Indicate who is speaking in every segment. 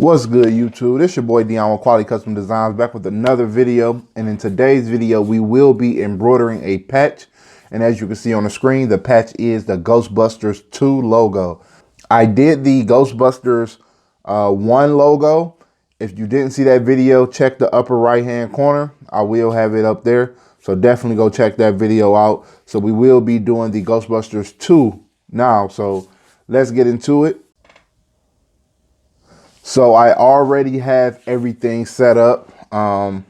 Speaker 1: What's good, YouTube? This your boy Dion with Quality Custom Designs, back with another video. And in today's video, we will be embroidering a patch. And as you can see on the screen, the patch is the Ghostbusters 2 logo. I did the Ghostbusters 1 logo. If you didn't see that video, check the upper right hand corner. I will have it up there. So definitely go check that video out. So we will be doing the Ghostbusters 2 now. So let's get into it. So I already have everything set up. I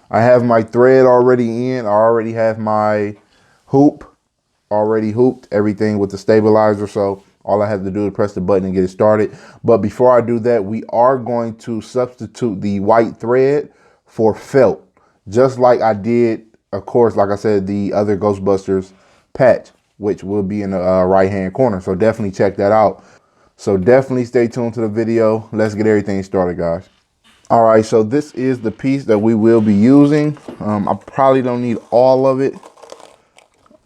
Speaker 1: have my thread already in. I already have my hoop already hooped, everything with the stabilizer. So all I have to do is press the button and get it started. But before I do that, we are going to substitute the white thread for felt, just like I did, of course, like I said, the other Ghostbusters patch, which will be in the right hand corner. So definitely check that out. So definitely stay tuned to the video. Let's get everything started, guys. All right, so this is the piece that we will be using. I probably don't need all of it,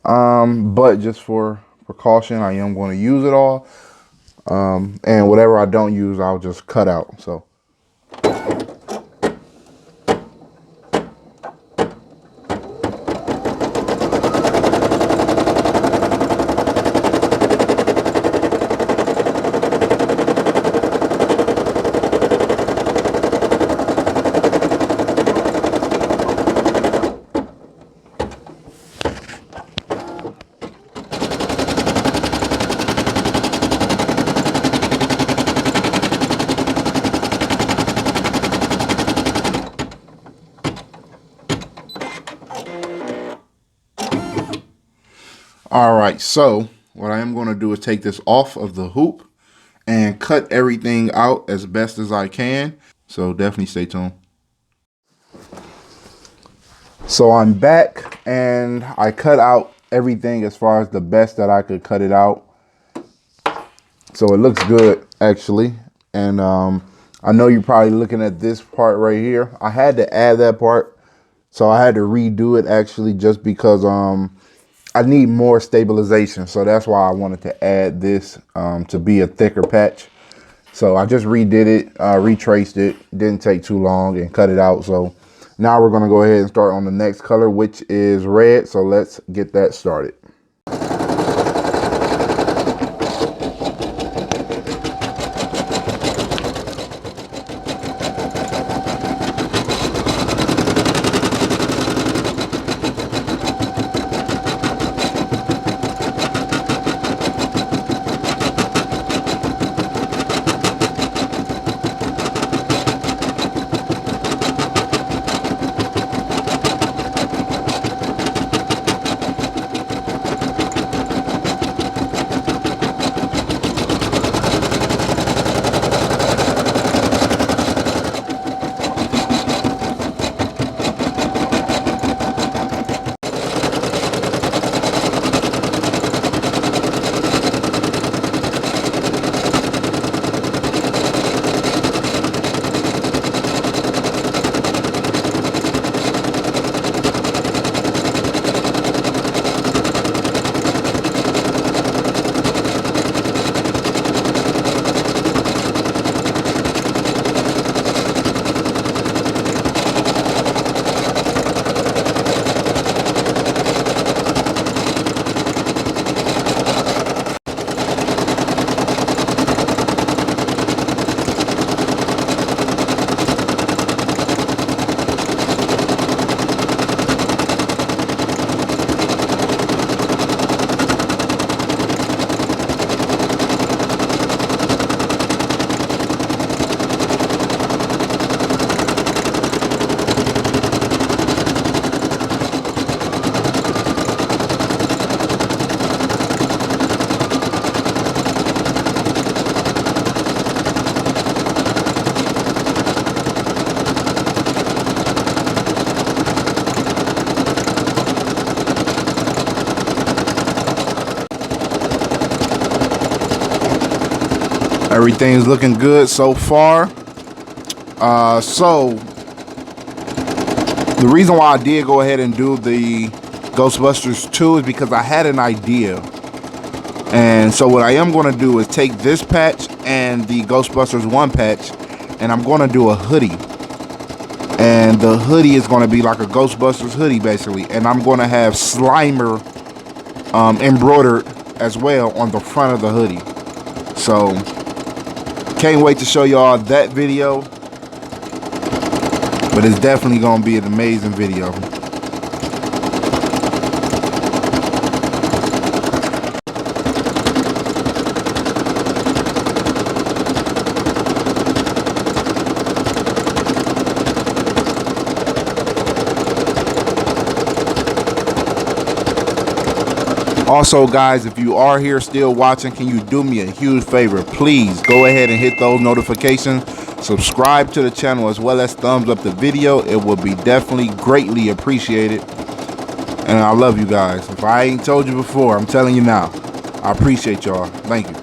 Speaker 1: but just for precaution, I am going to use it all. And whatever I don't use, I'll just cut out. So. All right, so what I am going to do is take this off of the hoop and cut everything out as best as I can. So definitely stay tuned. So I'm back and I cut out everything as far as the best that I could cut it out. So it looks good, actually. And I know you're probably looking at this part right here. I had to add that part. So I had to redo it, actually, just because I need more stabilization. So that's why I wanted to add this to be a thicker patch. So I just redid it, retraced it, didn't take too long, and cut it out. So now we're gonna go ahead and start on the next color, which is red. So let's get that started. Everything's looking good so far. So the reason why I did go ahead and do the Ghostbusters 2 is because I had an idea. And so what I am going to do is take this patch and the Ghostbusters 1 patch and I'm going to do a hoodie. And the hoodie is going to be like a Ghostbusters hoodie, basically. And I'm going to have Slimer embroidered as well on the front of the hoodie. So, can't wait to show y'all that video. But it's definitely going to be an amazing video. Also, guys, if you are here still watching, can you do me a huge favor? Please go ahead and hit those notifications. Subscribe to the channel as well as thumbs up the video. It will be definitely greatly appreciated. And I love you guys. If I ain't told you before, I'm telling you now. I appreciate y'all. Thank you.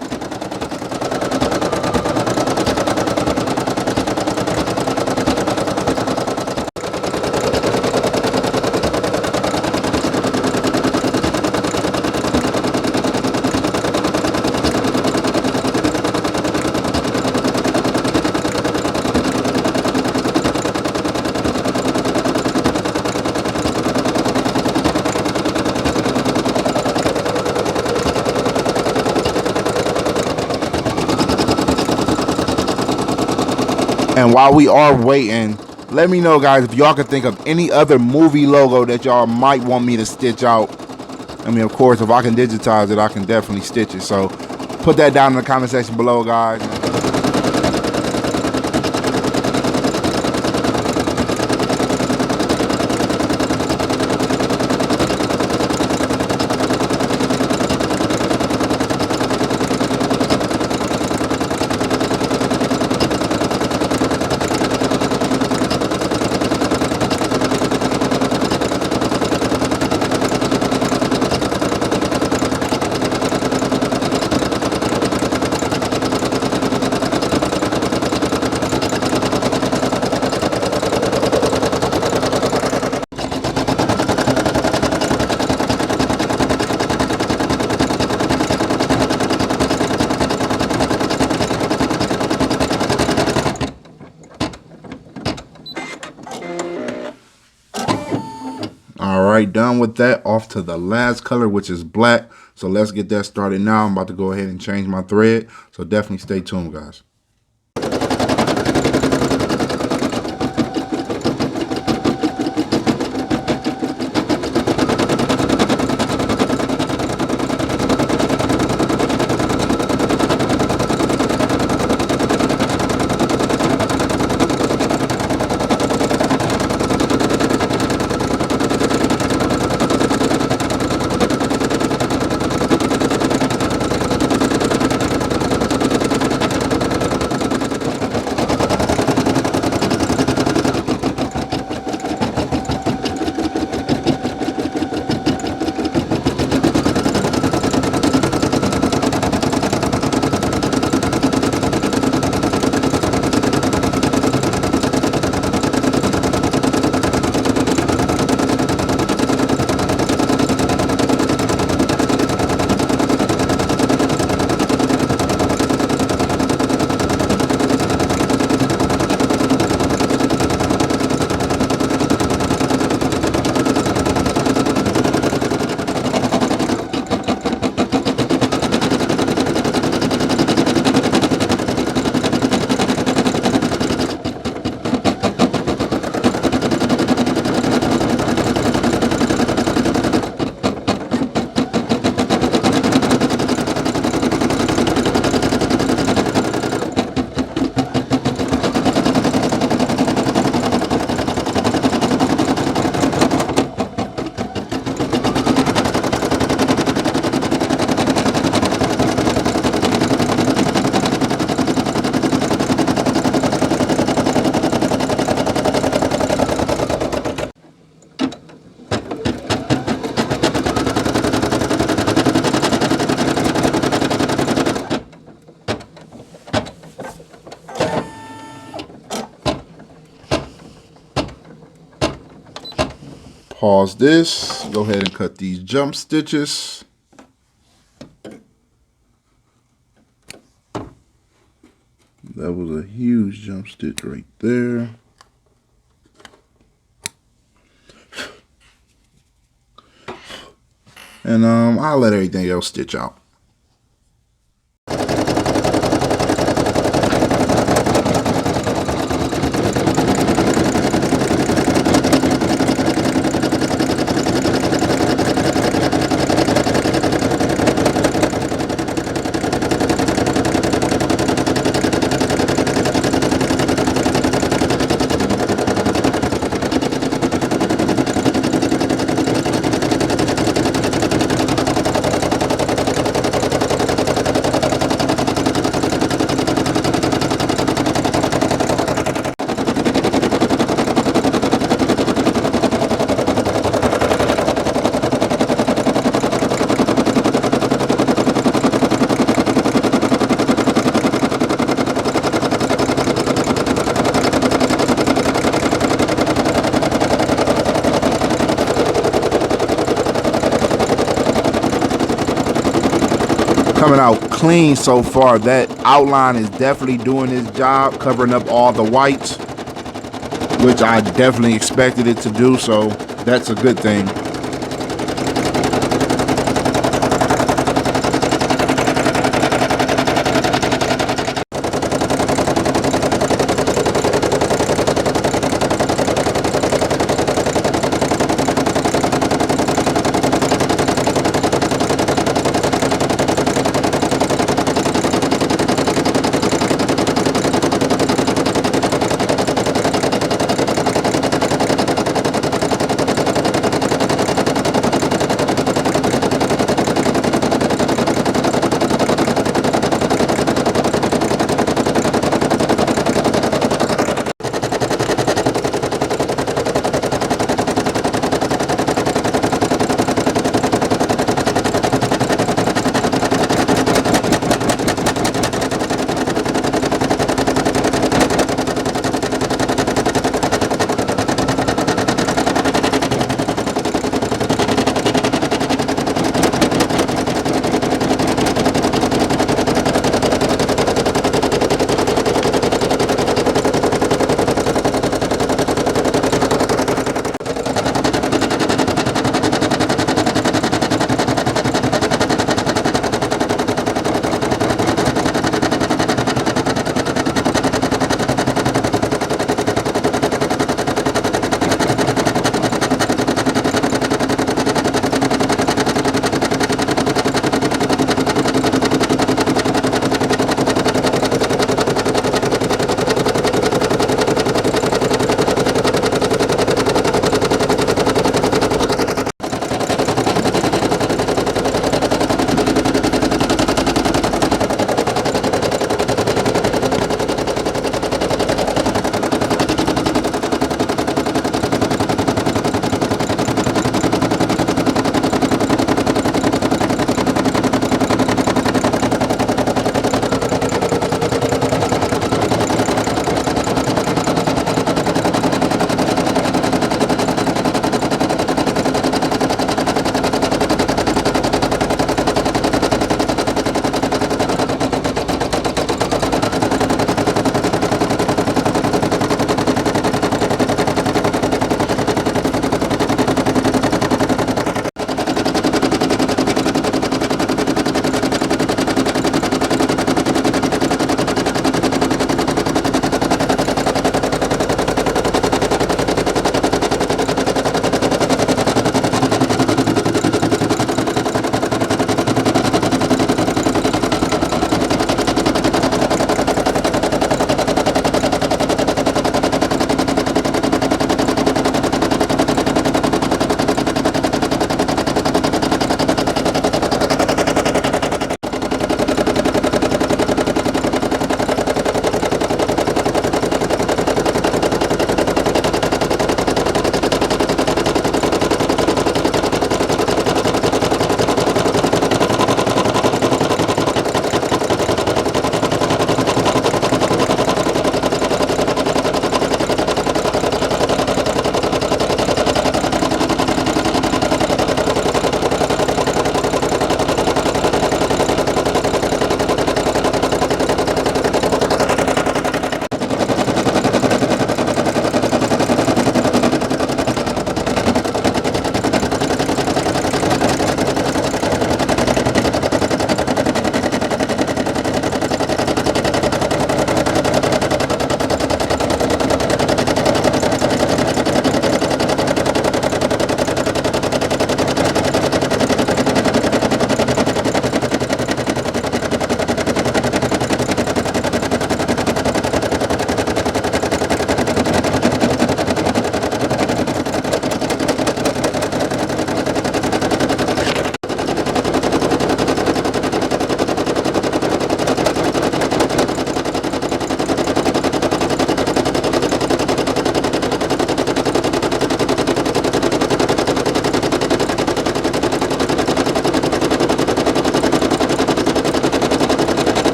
Speaker 1: And while we are waiting, let me know, guys, if y'all can think of any other movie logo that y'all might want me to stitch out. I mean, of course, if I can digitize it, I can definitely stitch it. So put that down in the comment section below, guys. Alright, done with that. Off to the last color, which is black. So let's get that started now. I'm about to go ahead and change my thread. So definitely stay tuned, guys. Pause this, go ahead and cut these jump stitches. That was a huge jump stitch right there. And I'll let everything else stitch out. Coming out clean so far. That outline is definitely doing its job, covering up all the whites, which I definitely expected it to do, so that's a good thing.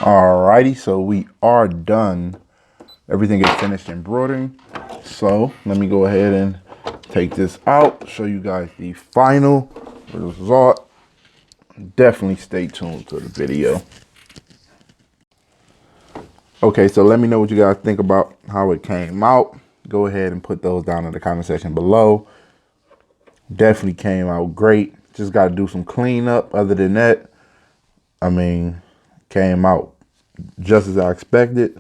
Speaker 1: Alrighty, so we are done. Everything is finished embroidering. So let me go ahead and take this out, show you guys the final result. Definitely stay tuned to the video. Okay, so let me know what you guys think about how it came out. Go ahead and put those down in the comment section below. Definitely came out great. Just got to do some cleanup. Other than that, I mean, came out just as I expected.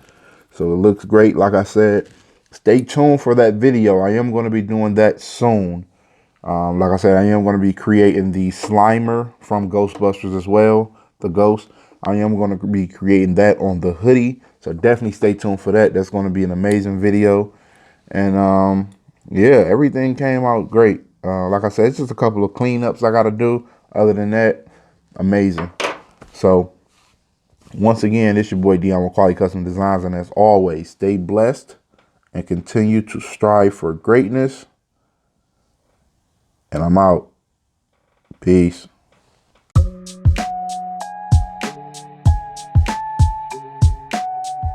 Speaker 1: So it looks great. Like I said, stay tuned for that video. I am going to be doing that soon. Like I said, I am going to be creating the Slimer from Ghostbusters as well. The Ghost. I am going to be creating that on the hoodie. So definitely stay tuned for that. That's going to be an amazing video. And yeah, everything came out great. Like I said, it's just a couple of cleanups I got to do. Other than that, amazing. So once again, it's your boy Dion with Quality Custom Designs. And as always, stay blessed and continue to strive for greatness. And I'm out. Peace.